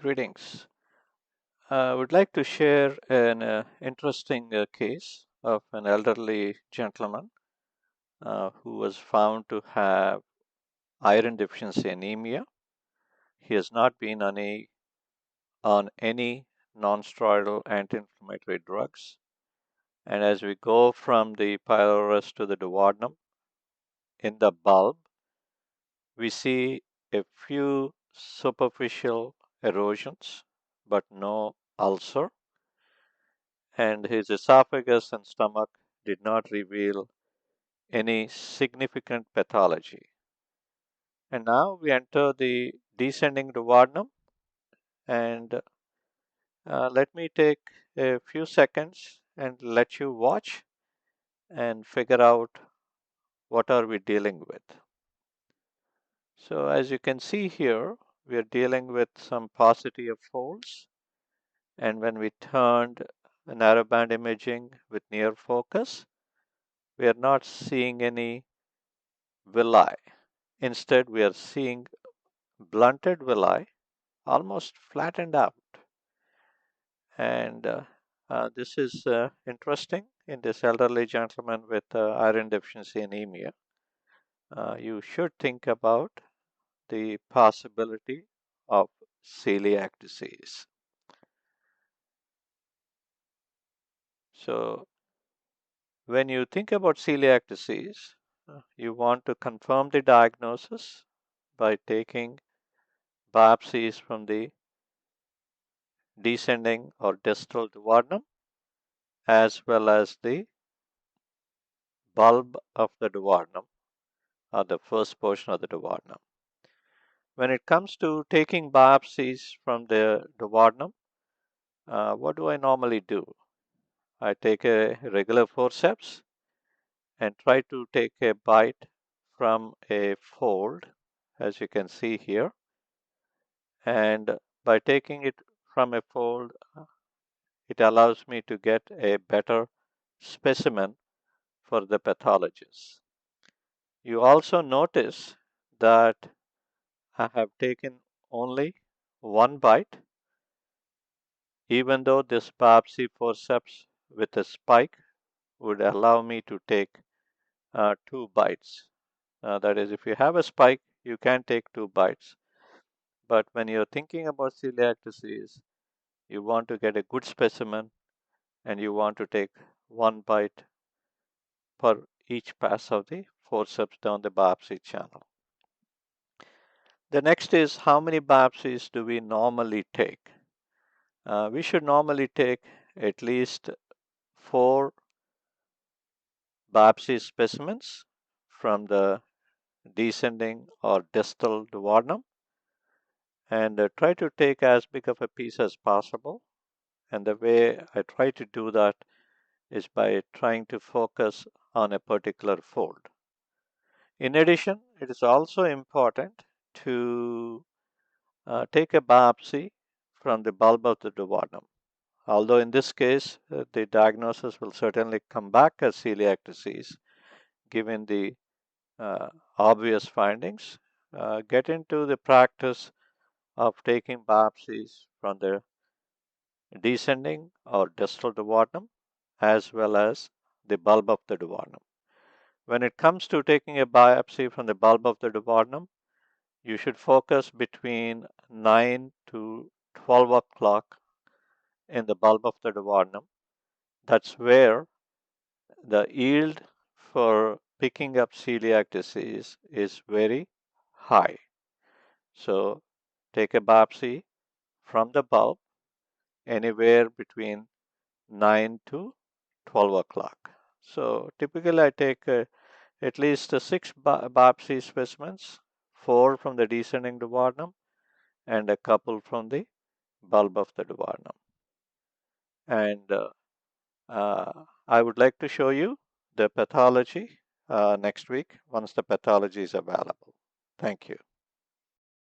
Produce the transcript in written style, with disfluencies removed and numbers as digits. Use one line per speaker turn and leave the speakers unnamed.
Greetings. I would like to share an interesting case of an elderly gentleman who was found to have iron deficiency anemia. He has not been on any non-steroidal anti-inflammatory drugs. And as we go from the pylorus to the duodenum, in the bulb, we see a few superficial erosions, but no ulcer. And his esophagus and stomach did not reveal any significant pathology. And now we enter the descending duodenum, and let me take a few seconds and let you watch and figure out what are we dealing with. So as you can see here, we are dealing with some paucity of folds, and when we turned narrowband imaging with near focus, we are not seeing any villi. Instead, we are seeing blunted villi, almost flattened out. And this is interesting in this elderly gentleman with iron deficiency anemia. You should think about the possibility of celiac disease. So, when you think about celiac disease, you want to confirm the diagnosis by taking biopsies from the descending or distal duodenum as well as the bulb of the duodenum or the first portion of the duodenum. When it comes to taking biopsies from the duodenum, what do I normally do? I take a regular forceps and try to take a bite from a fold, as you can see here. And by taking it from a fold, it allows me to get a better specimen for the pathologist. You also notice that I have taken only one bite, even though this biopsy forceps with a spike would allow me to take two bites. That is, if you have a spike, you can take two bites. But when you're thinking about celiac disease, you want to get a good specimen and you want to take one bite per each pass of the forceps down the biopsy channel. The next is how many biopsies do we normally take? We should normally take at least 4 biopsy specimens from the descending or distal duodenum and try to take as big of a piece as possible. And the way I try to do that is by trying to focus on a particular fold. In addition, it is also important to take a biopsy from the bulb of the duodenum. Although in this case, the diagnosis will certainly come back as celiac disease, given the obvious findings. Get into the practice of taking biopsies from the descending or distal duodenum as well as the bulb of the duodenum. When it comes to taking a biopsy from the bulb of the duodenum, you should focus between 9 to 12 o'clock in the bulb of the duodenum. That's where the yield for picking up celiac disease is very high. So take a biopsy from the bulb anywhere between 9 to 12 o'clock. So typically I take at least 6 biopsy specimens, 4 from the descending duodenum and a couple from the bulb of the duodenum. And I would like to show you the pathology next week once the pathology is available. Thank you.